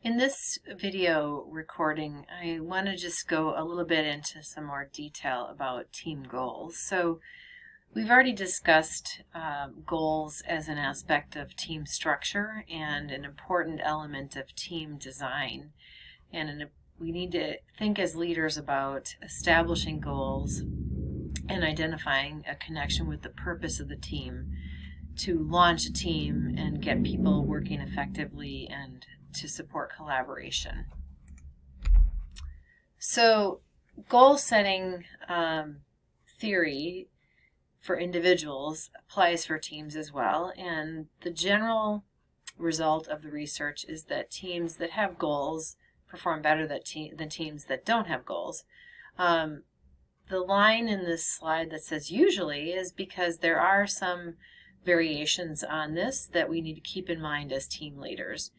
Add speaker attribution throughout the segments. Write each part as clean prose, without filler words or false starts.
Speaker 1: In this video recording, I want to just go a little bit into some more detail about team goals. So we've already discussed goals as an aspect of team structure and an important element of team design. And we need to think as leaders about establishing goals and identifying a connection with the purpose of the team to launch a team and get people working effectively and to support collaboration. So goal setting theory for individuals applies for teams as well, and the general result of the research is that teams that have goals perform better than teams that don't have goals. The line in this slide that says usually is because there are some variations on this that we need to keep in mind as team leaders.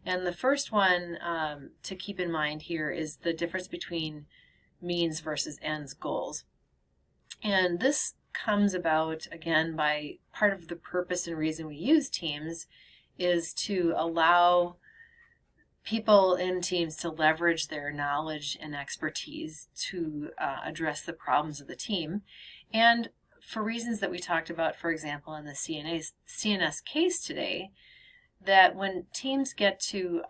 Speaker 1: And the first one to keep in mind here is the difference between means versus ends goals. And this comes about, again, by part of the purpose and reason we use teams is to allow people in teams to leverage their knowledge and expertise to address the problems of the team. And for reasons that we talked about, for example, in the CNS case today, that when teams get to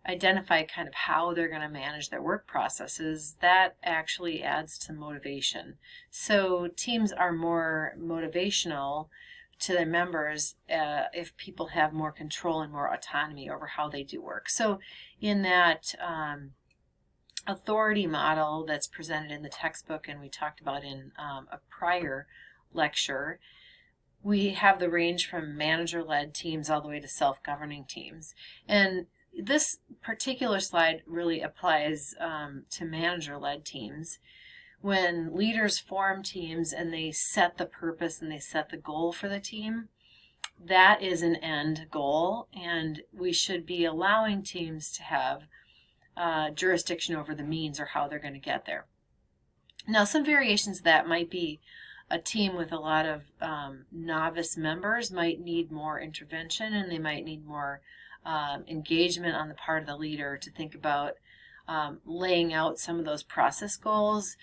Speaker 1: identify kind of how they're going to manage their work processes, that actually adds to motivation. So teams are more motivational to their members if people have more control and more autonomy over how they do work. So in that authority model that's presented in the textbook and we talked about in a prior lecture, we have the range from manager-led teams all the way to self-governing teams. And this particular slide really applies to manager-led teams. When leaders form teams and they set the purpose and they set the goal for the team, that is an end goal, and we should be allowing teams to have jurisdiction over the means or how they're going to get there. Now, some variations of that might be a team with a lot of novice members might need more intervention, and they might need more engagement on the part of the leader to think about laying out some of those process goals,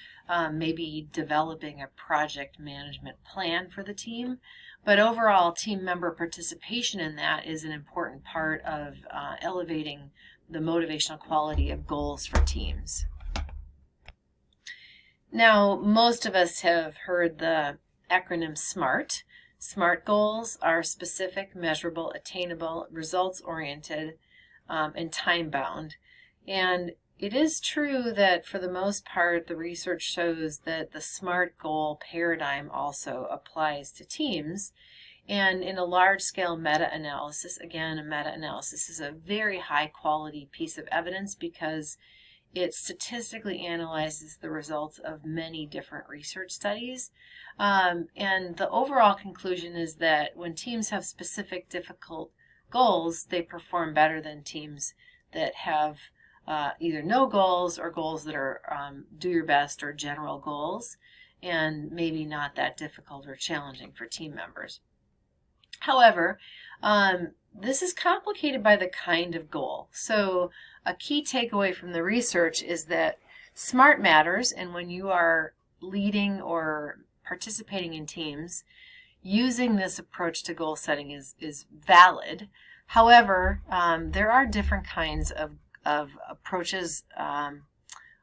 Speaker 1: maybe developing a project management plan for the team. But overall, team member participation in that is an important part of elevating the motivational quality of goals for teams. Now, most of us have heard the acronym SMART. SMART goals are specific, measurable, attainable, results-oriented, and time-bound. And it is true that for the most part, the research shows that the SMART goal paradigm also applies to teams. And in a large-scale meta-analysis, again, a meta-analysis is a very high-quality piece of evidence because it statistically analyzes the results of many different research studies. And the overall conclusion is that when teams have specific difficult goals, they perform better than teams that have either no goals or goals that are do your best or general goals and maybe not that difficult or challenging for team members. However, this is complicated by the kind of goal. So a key takeaway from the research is that SMART matters, and when you are leading or participating in teams, using this approach to goal setting is valid. However, there are different kinds of approaches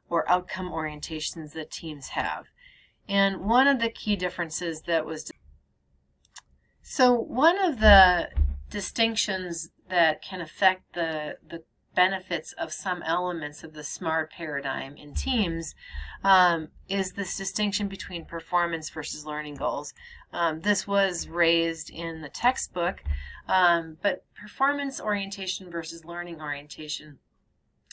Speaker 1: or outcome orientations that teams have. And one of the key differences one of the distinctions that can affect the benefits of some elements of the SMART paradigm in teams is this distinction between performance versus learning goals. This was raised in the textbook, but performance orientation versus learning orientation,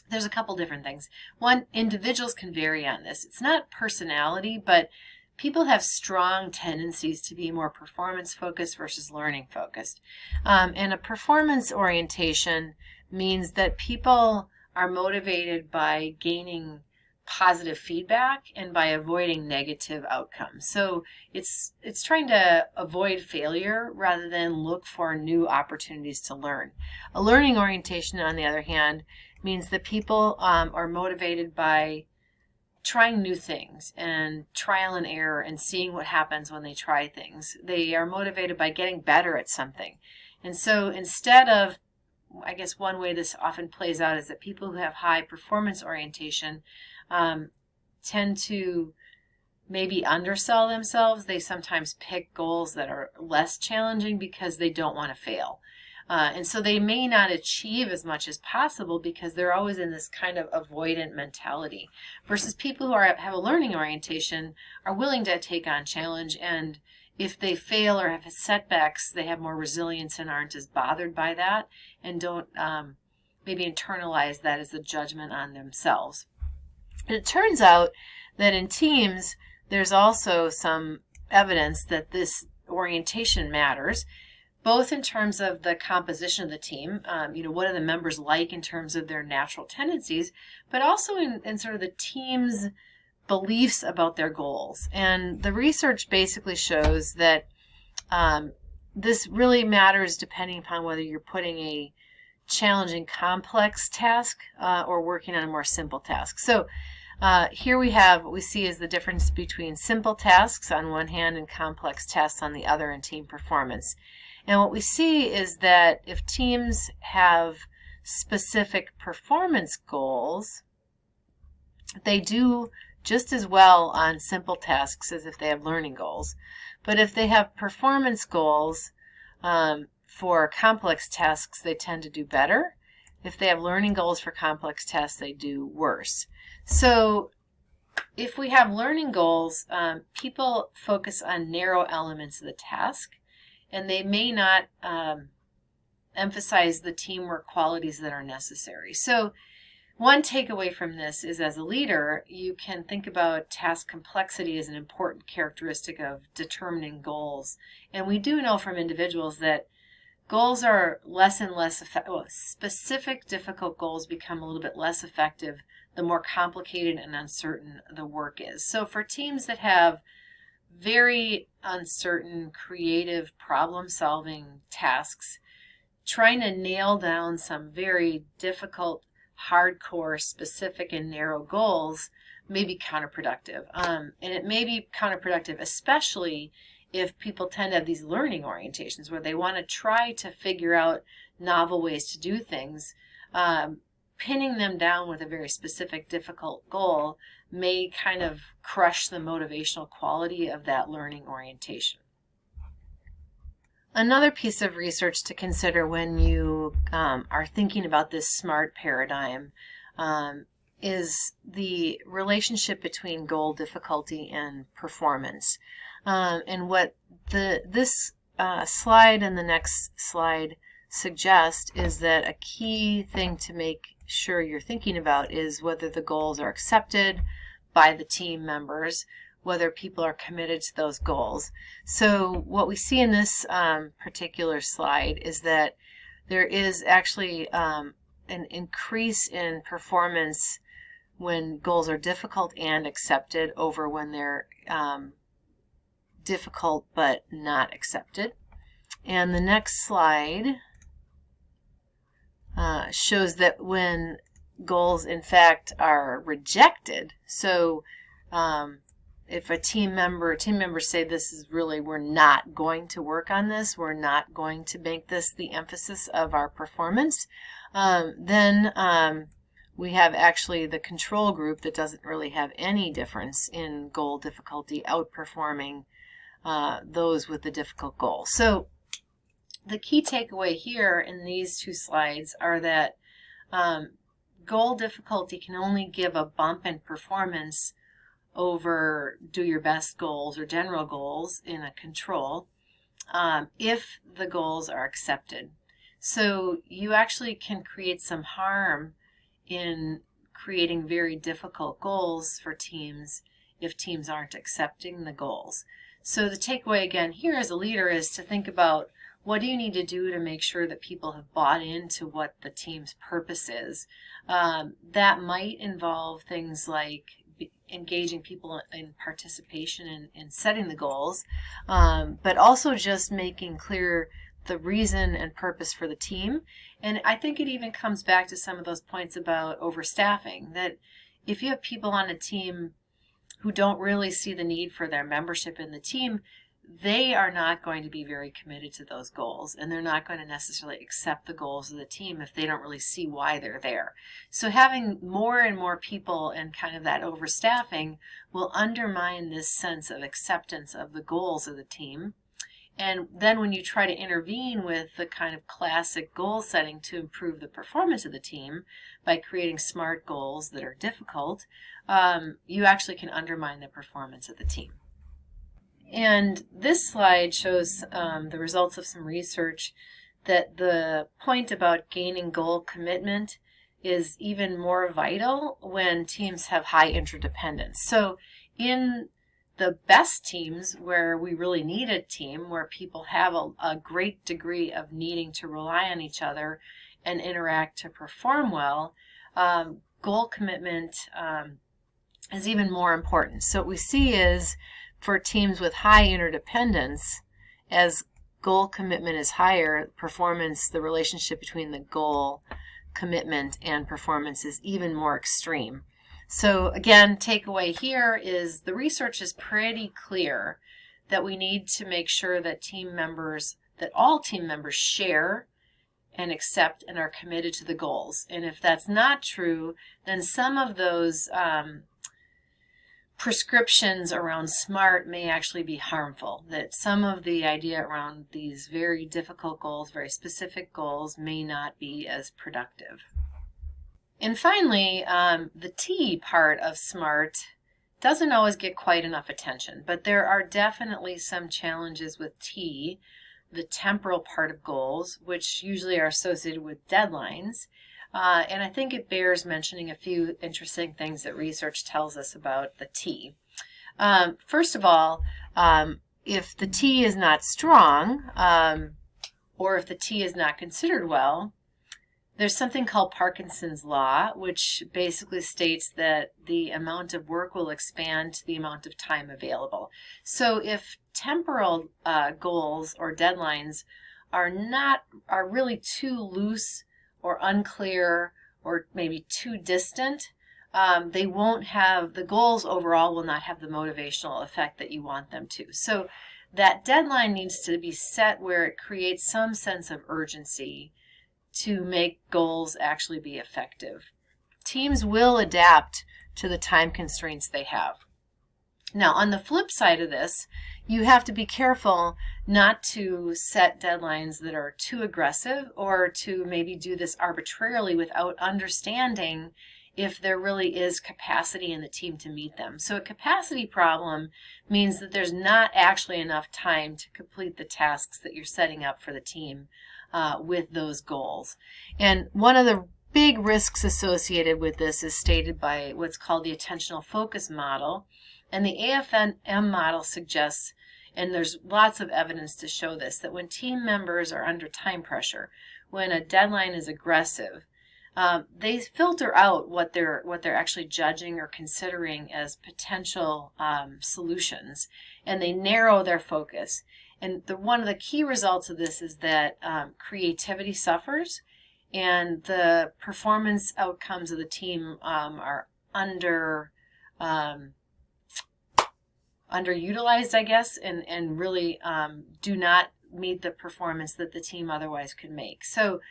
Speaker 1: there's a couple different things. One, individuals can vary on this. It's not personality, but people have strong tendencies to be more performance-focused versus learning-focused. And a performance orientation means that people are motivated by gaining positive feedback and by avoiding negative outcomes. So it's trying to avoid failure rather than look for new opportunities to learn. A learning orientation, on the other hand, means that people are motivated by trying new things and trial and error and seeing what happens when they try things. They are motivated by getting better at something. And so instead of, I guess one way this often plays out is that people who have high performance orientation tend to maybe undersell themselves. They sometimes pick goals that are less challenging because they don't want to fail. And so they may not achieve as much as possible because they're always in this kind of avoidant mentality. Versus people who have a learning orientation are willing to take on challenge, and if they fail or have setbacks, they have more resilience and aren't as bothered by that and don't maybe internalize that as a judgment on themselves. And it turns out that in teams, there's also some evidence that this orientation matters, both in terms of the composition of the team, what are the members like in terms of their natural tendencies, but also in sort of the team's beliefs about their goals. And the research basically shows that this really matters depending upon whether you're putting a challenging complex task or working on a more simple task. So here we have what we see is the difference between simple tasks on one hand and complex tasks on the other in team performance. And what we see is that if teams have specific performance goals, they do just as well on simple tasks as if they have learning goals. But if they have performance goals for complex tasks, they tend to do better. If they have learning goals for complex tasks, they do worse. So if we have learning goals, people focus on narrow elements of the task, and they may not emphasize the teamwork qualities that are necessary. So one takeaway from this is, as a leader, you can think about task complexity as an important characteristic of determining goals. And we do know from individuals that goals are less and less effective. Well, specific difficult goals become a little bit less effective the more complicated and uncertain the work is. So for teams that have very uncertain, creative, problem-solving tasks, trying to nail down some very difficult, hardcore, specific, and narrow goals may be counterproductive. And it may be counterproductive, especially if people tend to have these learning orientations where they want to try to figure out novel ways to do things. Pinning them down with a very specific, difficult goal may kind of crush the motivational quality of that learning orientation. Another piece of research to consider when you are thinking about this SMART paradigm is the relationship between goal difficulty and performance. And what this slide and the next slide suggest is that a key thing to make sure you're thinking about is whether the goals are accepted by the team members, whether people are committed to those goals. So what we see in this particular slide is that there is actually an increase in performance when goals are difficult and accepted over when they're difficult but not accepted. And the next slide shows that when goals in fact are rejected, so if a team members say this is really, we're not going to work on this, we're not going to make this the emphasis of our performance, then we have actually the control group that doesn't really have any difference in goal difficulty outperforming those with the difficult goal. So the key takeaway here in these two slides are that goal difficulty can only give a bump in performance over do your best goals or general goals in a control if the goals are accepted. So you actually can create some harm in creating very difficult goals for teams if teams aren't accepting the goals. So the takeaway again here as a leader is to think about, what do you need to do to make sure that people have bought into what the team's purpose is? That might involve things like engaging people in participation in setting the goals, but also just making clear the reason and purpose for the team. And I think it even comes back to some of those points about overstaffing, that if you have people on a team who don't really see the need for their membership in the team, they are not going to be very committed to those goals, and they're not going to necessarily accept the goals of the team if they don't really see why they're there. So having more and more people and kind of that overstaffing will undermine this sense of acceptance of the goals of the team. And then when you try to intervene with the kind of classic goal setting to improve the performance of the team by creating SMART goals that are difficult, you actually can undermine the performance of the team. And this slide shows the results of some research that the point about gaining goal commitment is even more vital when teams have high interdependence. So in the best teams where we really need a team, where people have a great degree of needing to rely on each other and interact to perform well, goal commitment is even more important. So what we see is for teams with high interdependence, as goal commitment is higher, performance, the relationship between the goal, commitment, and performance is even more extreme. So again, takeaway here is the research is pretty clear that we need to make sure that all team members share and accept and are committed to the goals. And if that's not true, then some of those prescriptions around SMART may actually be harmful, that some of the idea around these very difficult goals, very specific goals, may not be as productive. And finally, the T part of SMART doesn't always get quite enough attention, but there are definitely some challenges with T, the temporal part of goals, which usually are associated with deadlines. And I think it bears mentioning a few interesting things that research tells us about the T. First of all, if the T is not strong, or if the T is not considered well, there's something called Parkinson's Law, which basically states that the amount of work will expand to the amount of time available. So if temporal goals or deadlines are really too loose or unclear or maybe too distant, the goals overall will not have the motivational effect that you want them to. So that deadline needs to be set where it creates some sense of urgency to make goals actually be effective. Teams will adapt to the time constraints they have. Now, on the flip side of this, you have to be careful not to set deadlines that are too aggressive or to maybe do this arbitrarily without understanding if there really is capacity in the team to meet them. So a capacity problem means that there's not actually enough time to complete the tasks that you're setting up for the team with those goals. And one of the big risks associated with this is stated by what's called the attentional focus model. And the AFM model suggests, and there's lots of evidence to show this, that when team members are under time pressure, when a deadline is aggressive, they filter out what they're actually judging or considering as potential solutions, and they narrow their focus. And one of the key results of this is that creativity suffers, and the performance outcomes of the team are underutilized, I guess, and really do not meet the performance that the team otherwise could make. So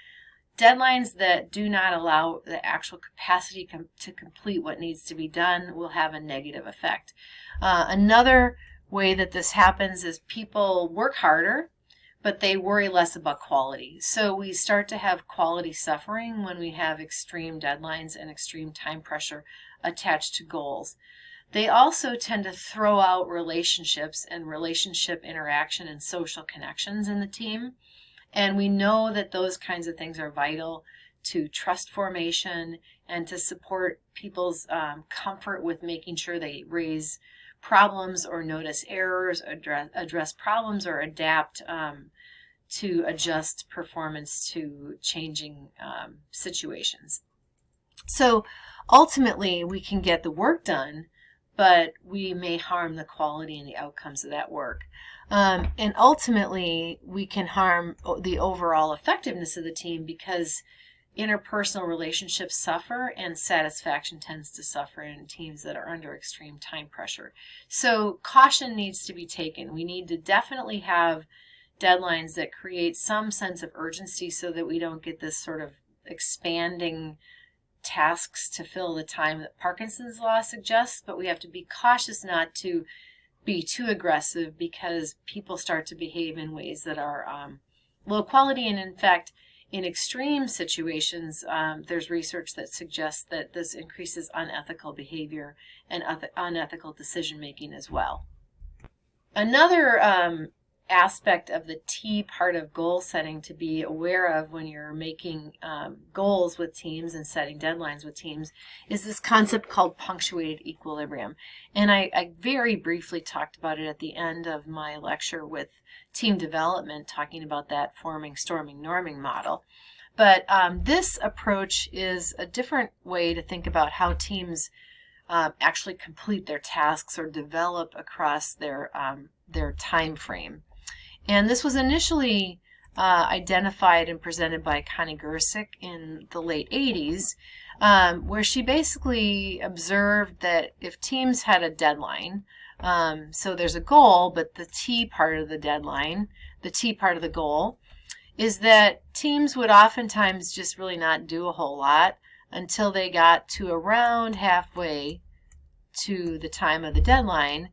Speaker 1: deadlines that do not allow the actual capacity to complete what needs to be done will have a negative effect. Another way that this happens is people work harder, but they worry less about quality. So we start to have quality suffering when we have extreme deadlines and extreme time pressure attached to goals. They also tend to throw out relationships and relationship interaction and social connections in the team. And we know that those kinds of things are vital to trust formation and to support people's comfort with making sure they raise problems or notice errors, address problems, or adapt to adjust performance to changing situations. So ultimately, we can get the work done but we may harm the quality and the outcomes of that work. And ultimately, we can harm the overall effectiveness of the team because interpersonal relationships suffer and satisfaction tends to suffer in teams that are under extreme time pressure. So caution needs to be taken. We need to definitely have deadlines that create some sense of urgency so that we don't get this sort of expanding tasks to fill the time that Parkinson's law suggests, but we have to be cautious not to be too aggressive because people start to behave in ways that are low quality. And in fact, in extreme situations, there's research that suggests that this increases unethical behavior and unethical decision making as well. Another aspect of the T part of goal setting to be aware of when you're making goals with teams and setting deadlines with teams is this concept called punctuated equilibrium. And I very briefly talked about it at the end of my lecture with team development, talking about that forming, storming, norming model. But this approach is a different way to think about how teams actually complete their tasks or develop across their time frame. And this was initially identified and presented by Connie Gersick in the late 80s, where she basically observed that if teams had a deadline, so there's a goal, but the T part of the deadline, the T part of the goal, is that teams would oftentimes just really not do a whole lot until they got to around halfway to the time of the deadline.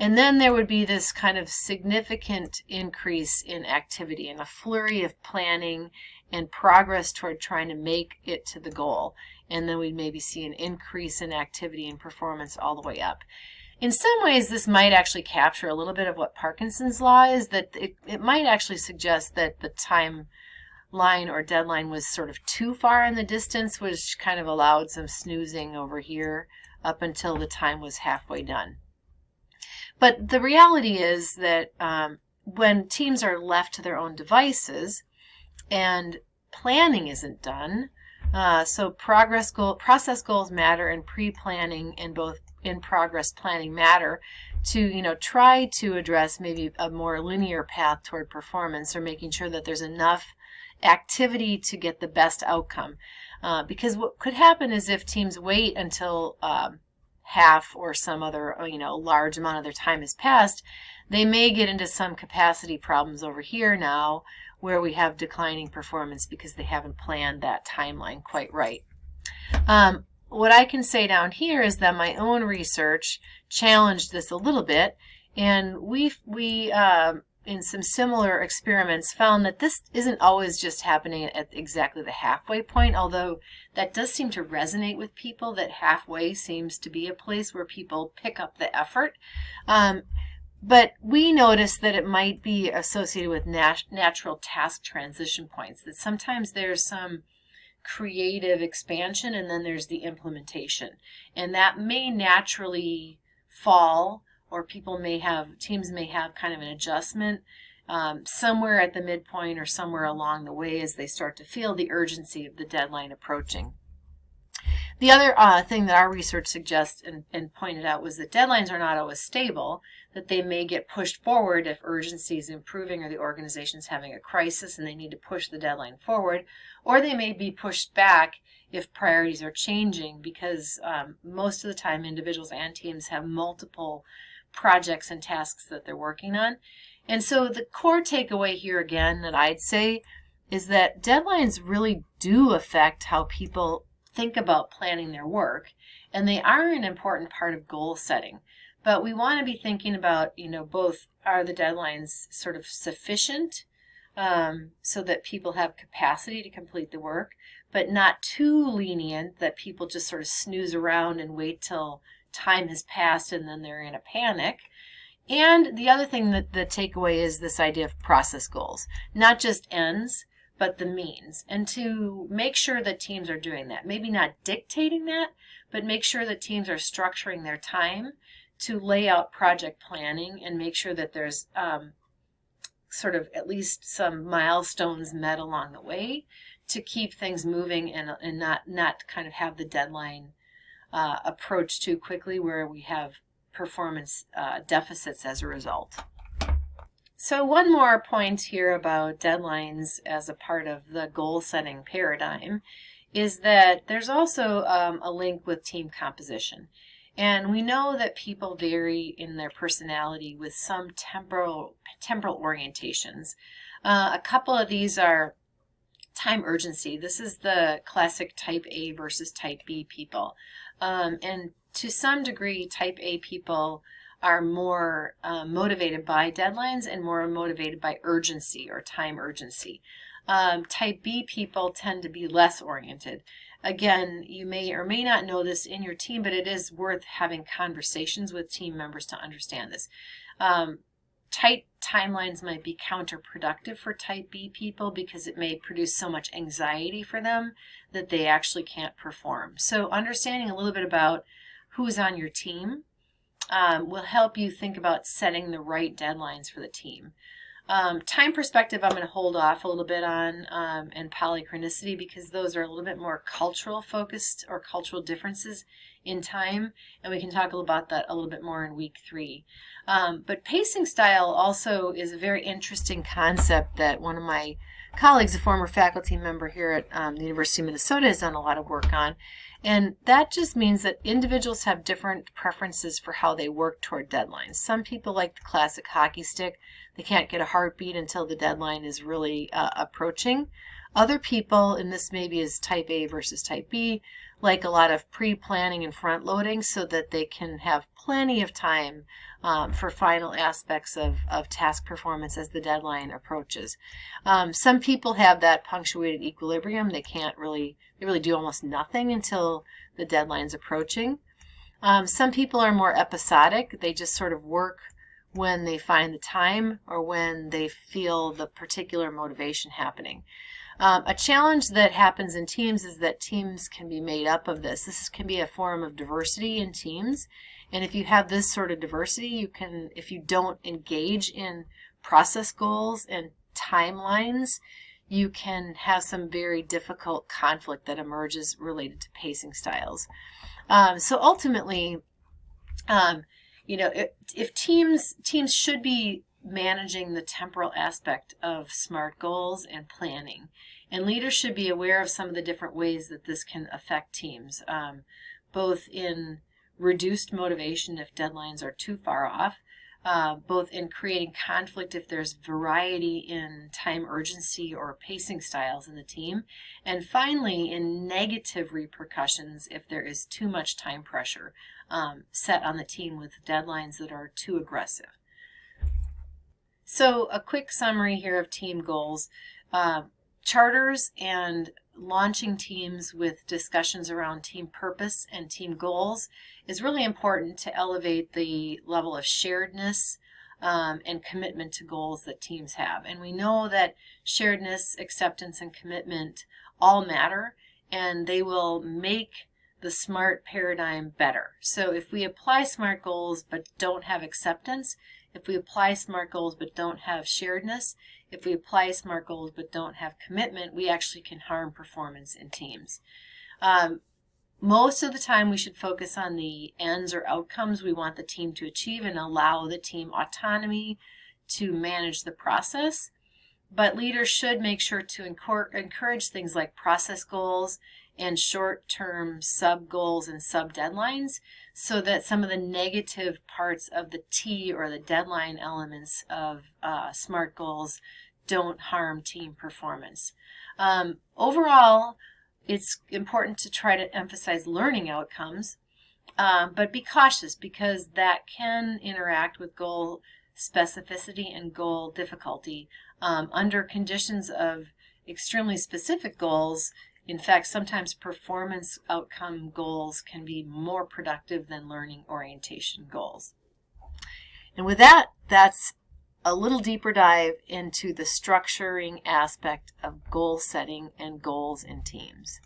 Speaker 1: And then there would be this kind of significant increase in activity and a flurry of planning and progress toward trying to make it to the goal. And then we'd maybe see an increase in activity and performance all the way up. In some ways, this might actually capture a little bit of what Parkinson's law is, that it might actually suggest that the timeline or deadline was sort of too far in the distance, which kind of allowed some snoozing over here up until the time was halfway done. But the reality is that when teams are left to their own devices and planning isn't done, so process goals matter and pre-planning and both in-progress planning matter to try to address maybe a more linear path toward performance or making sure that there's enough activity to get the best outcome. Because what could happen is if teams wait until half or some other large amount of their time has passed, they may get into some capacity problems over here now where we have declining performance because they haven't planned that timeline quite right. What I can say down here is that my own research challenged this a little bit, and we in some similar experiments found that this isn't always just happening at exactly the halfway point, although that does seem to resonate with people, that halfway seems to be a place where people pick up the effort. But we noticed that it might be associated with natural task transition points, that sometimes there's some creative expansion and then there's the implementation. And that may naturally fall, or teams may have kind of an adjustment somewhere at the midpoint or somewhere along the way as they start to feel the urgency of the deadline approaching. The other thing that our research suggests and pointed out was that deadlines are not always stable, that they may get pushed forward if urgency is improving or the organization is having a crisis and they need to push the deadline forward, or they may be pushed back if priorities are changing because most of the time individuals and teams have multiple projects and tasks that they're working on. And so the core takeaway here again that I'd say is that deadlines really do affect how people think about planning their work, and they are an important part of goal setting. But we want to be thinking about, both are the deadlines sort of sufficient so that people have capacity to complete the work, but not too lenient that people just sort of snooze around and wait till time has passed and then they're in a panic. And the other thing that the takeaway is this idea of process goals, not just ends, but the means, and to make sure that teams are doing that. Maybe not dictating that, but make sure that teams are structuring their time to lay out project planning and make sure that there's sort of at least some milestones met along the way to keep things moving and not kind of have the deadline approach too quickly where we have performance deficits as a result. So one more point here about deadlines as a part of the goal setting paradigm is that there's also a link with team composition. And we know that people vary in their personality with some temporal orientations. A couple of these are time urgency. This is the classic type A versus type B people. And to some degree, type A people are more motivated by deadlines and more motivated by urgency or time urgency. Type B people tend to be less oriented. Again, you may or may not know this in your team, but it is worth having conversations with team members to understand this. Tight timelines might be counterproductive for type B people because it may produce so much anxiety for them that they actually can't perform. So understanding a little bit about who's on your team will help you think about setting the right deadlines for the team. Time perspective I'm going to hold off a little bit on, and polychronicity, because those are a little bit more cultural focused or cultural differences in time, and we can talk about that a little bit more in week 3. But pacing style also is a very interesting concept that one of my colleagues, a former faculty member here at the University of Minnesota, has done a lot of work on. And that just means that individuals have different preferences for how they work toward deadlines. Some people like the classic hockey stick. They can't get a heartbeat until the deadline is really approaching. Other people, and this maybe is type A versus type B, like a lot of pre-planning and front-loading so that they can have plenty of time for final aspects of task performance as the deadline approaches. Some people have that punctuated equilibrium. They really do almost nothing until the deadline's approaching. Some people are more episodic. They just sort of work when they find the time or when they feel the particular motivation happening. A challenge that happens in teams is that teams can be made up of this. This can be a form of diversity in teams. And if you have this sort of diversity, you can, if you don't engage in process goals and timelines, you can have some very difficult conflict that emerges related to pacing styles. So ultimately, if teams should be managing the temporal aspect of SMART goals and planning. And leaders should be aware of some of the different ways that this can affect teams, both in reduced motivation if deadlines are too far off, both in creating conflict if there's variety in time urgency or pacing styles in the team, and finally in negative repercussions if there is too much time pressure set on the team with deadlines that are too aggressive. So a quick summary here of team goals. Charters and launching teams with discussions around team purpose and team goals is really important to elevate the level of sharedness and commitment to goals that teams have. And we know that sharedness, acceptance, and commitment all matter, and they will make the SMART paradigm better. So if we apply SMART goals but don't have acceptance, if we apply SMART goals but don't have sharedness, if we apply SMART goals but don't have commitment, we actually can harm performance in teams. Most of the time we should focus on the ends or outcomes we want the team to achieve and allow the team autonomy to manage the process. But leaders should make sure to encourage things like process goals and short-term sub-goals and sub-deadlines so that some of the negative parts of the T or the deadline elements of SMART goals don't harm team performance. Overall, it's important to try to emphasize learning outcomes, but be cautious because that can interact with goal specificity and goal difficulty. Under conditions of extremely specific goals, in fact, sometimes performance outcome goals can be more productive than learning orientation goals. And with that, that's a little deeper dive into the structuring aspect of goal setting and goals in teams.